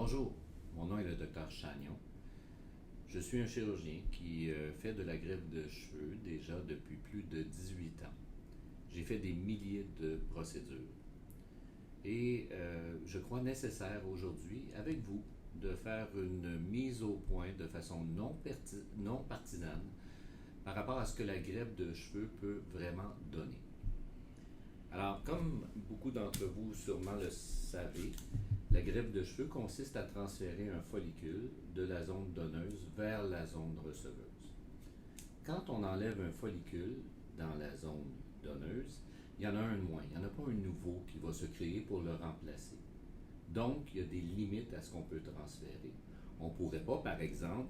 Bonjour, mon nom est le docteur Chagnon. Je suis un chirurgien qui fait de la greffe de cheveux déjà depuis plus de 18 ans. J'ai fait des milliers de procédures et je crois nécessaire aujourd'hui, avec vous, de faire une mise au point de façon non partisane par rapport à ce que la greffe de cheveux peut vraiment donner. Alors, comme beaucoup d'entre vous sûrement le savez, la greffe de cheveux consiste à transférer un follicule de la zone donneuse vers la zone receveuse. Quand on enlève un follicule dans la zone donneuse, il y en a un de moins. Il n'y en a pas un nouveau qui va se créer pour le remplacer. Donc, il y a des limites à ce qu'on peut transférer. On ne pourrait pas, par exemple,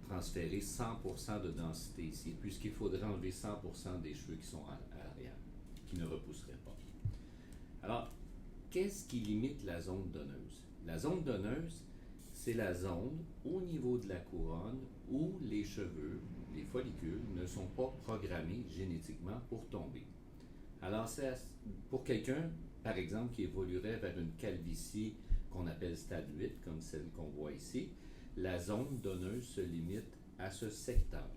transférer 100% de densité ici, puisqu'il faudrait enlever 100% des cheveux qui sont à l'arrière, qui ne repousseraient pas. Alors, qu'est-ce qui limite la zone donneuse? La zone donneuse, c'est la zone au niveau de la couronne où les cheveux, les follicules, ne sont pas programmés génétiquement pour tomber. Alors, c'est pour quelqu'un, par exemple, qui évoluerait vers une calvitie qu'on appelle stade 8, comme celle qu'on voit ici, la zone donneuse se limite à ce secteur.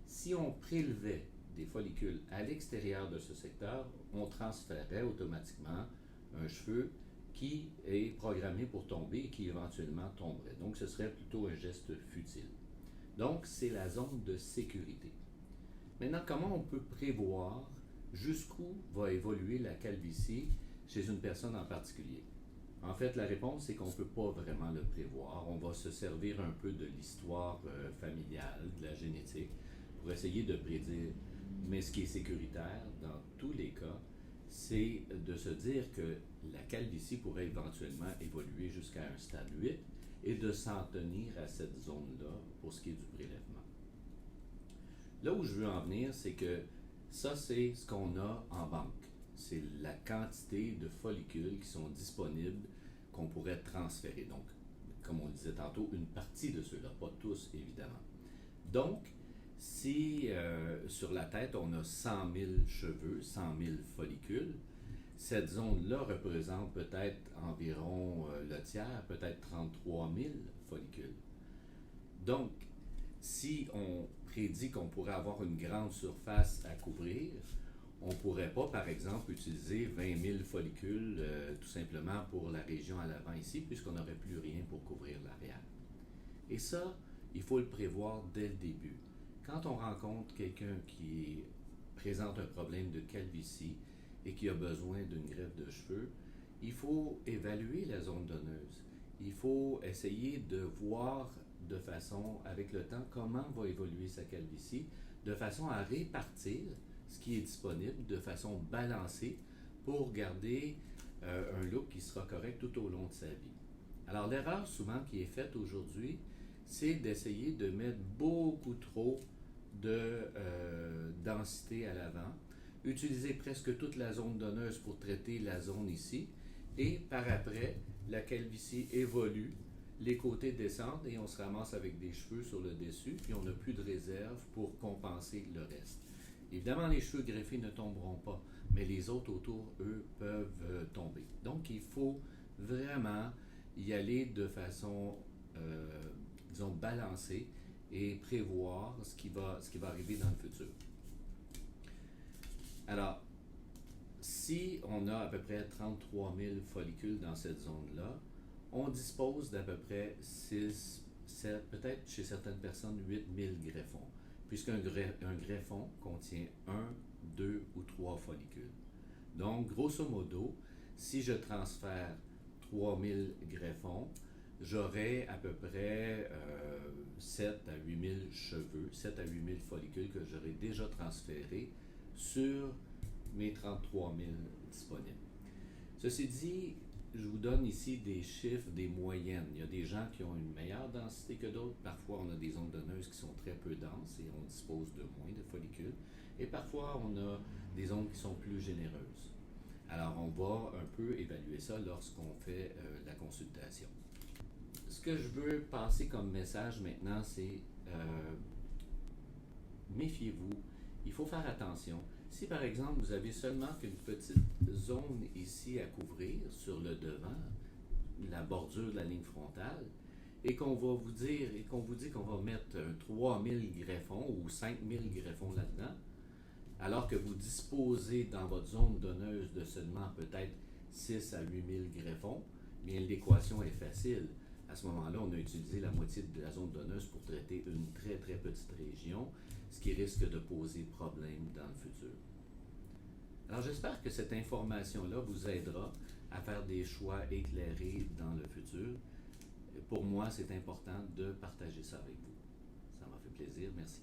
Si on prélevait des follicules à l'extérieur de ce secteur, on transférerait automatiquement un cheveu qui est programmé pour tomber et qui éventuellement tomberait. Donc, ce serait plutôt un geste futile. Donc, c'est la zone de sécurité. Maintenant, comment on peut prévoir jusqu'où va évoluer la calvitie chez une personne en particulier? En fait, la réponse, c'est qu'on ne peut pas vraiment le prévoir. On va se servir un peu de l'histoire familiale, de la génétique, pour essayer de prédire. Mais ce qui est sécuritaire, dans tous les cas, c'est de se dire que la calvitie pourrait éventuellement évoluer jusqu'à un stade 8 et de s'en tenir à cette zone-là pour ce qui est du prélèvement. Là où je veux en venir, c'est que ça, c'est ce qu'on a en banque. C'est la quantité de follicules qui sont disponibles qu'on pourrait transférer. Donc, comme on le disait tantôt, une partie de ceux-là, pas tous évidemment. Donc, si sur la tête on a 100 000 cheveux, 100 000 follicules, cette zone-là représente peut-être environ le tiers, peut-être 33 000 follicules. Donc, si on prédit qu'on pourrait avoir une grande surface à couvrir, on ne pourrait pas, par exemple, utiliser 20 000 follicules tout simplement pour la région à l'avant ici, puisqu'on n'aurait plus rien pour couvrir l'arrière. Et ça, il faut le prévoir dès le début. Quand on rencontre quelqu'un qui présente un problème de calvitie et qui a besoin d'une greffe de cheveux, il faut évaluer la zone donneuse. Il faut essayer de voir de façon, avec le temps, comment va évoluer sa calvitie, de façon à répartir ce qui est disponible de façon balancée pour garder un look qui sera correct tout au long de sa vie. Alors l'erreur souvent qui est faite aujourd'hui, c'est d'essayer de mettre beaucoup trop de densité à l'avant, utiliser presque toute la zone donneuse pour traiter la zone ici, et par après, la calvitie évolue, les côtés descendent et on se ramasse avec des cheveux sur le dessus, puis on n'a plus de réserve pour compenser le reste. Évidemment, les cheveux greffés ne tomberont pas, mais les autres autour, eux, peuvent tomber. Donc, il faut vraiment y aller de façon, disons, balancée et prévoir ce qui va arriver dans le futur. Alors, si on a à peu près 33 000 follicules dans cette zone-là, on dispose d'à peu près 6, 7, peut-être chez certaines personnes 8 000 greffons, puisqu'un greffon contient 1, 2 ou 3 follicules. Donc, grosso modo, si je transfère 3 000 greffons, j'aurai à peu près 7 à 8 000 cheveux, 7 à 8 000 follicules que j'aurai déjà transférés sur mes 33 000 disponibles. Ceci dit, je vous donne ici des chiffres, des moyennes. Il y a des gens qui ont une meilleure densité que d'autres. Parfois, on a des zones donneuses qui sont très peu denses et on dispose de moins de follicules. Et parfois, on a des zones qui sont plus généreuses. Alors, on va un peu évaluer ça lorsqu'on fait la consultation. Ce que je veux passer comme message maintenant, c'est méfiez-vous. Il faut faire attention. Si par exemple vous avez seulement qu'une petite zone ici à couvrir sur le devant, la bordure de la ligne frontale et qu'on va vous dire et qu'on vous dit qu'on va mettre 3000 greffons ou 5000 greffons là-dedans, alors que vous disposez dans votre zone donneuse de seulement peut-être 6 à 8000 greffons, bien l'équation est facile. À ce moment-là, on a utilisé la moitié de la zone donneuse pour traiter une très très petite région, ce qui risque de poser problème dans le futur. Alors j'espère que cette information-là vous aidera à faire des choix éclairés dans le futur. Pour moi, c'est important de partager ça avec vous. Ça m'a fait plaisir. Merci.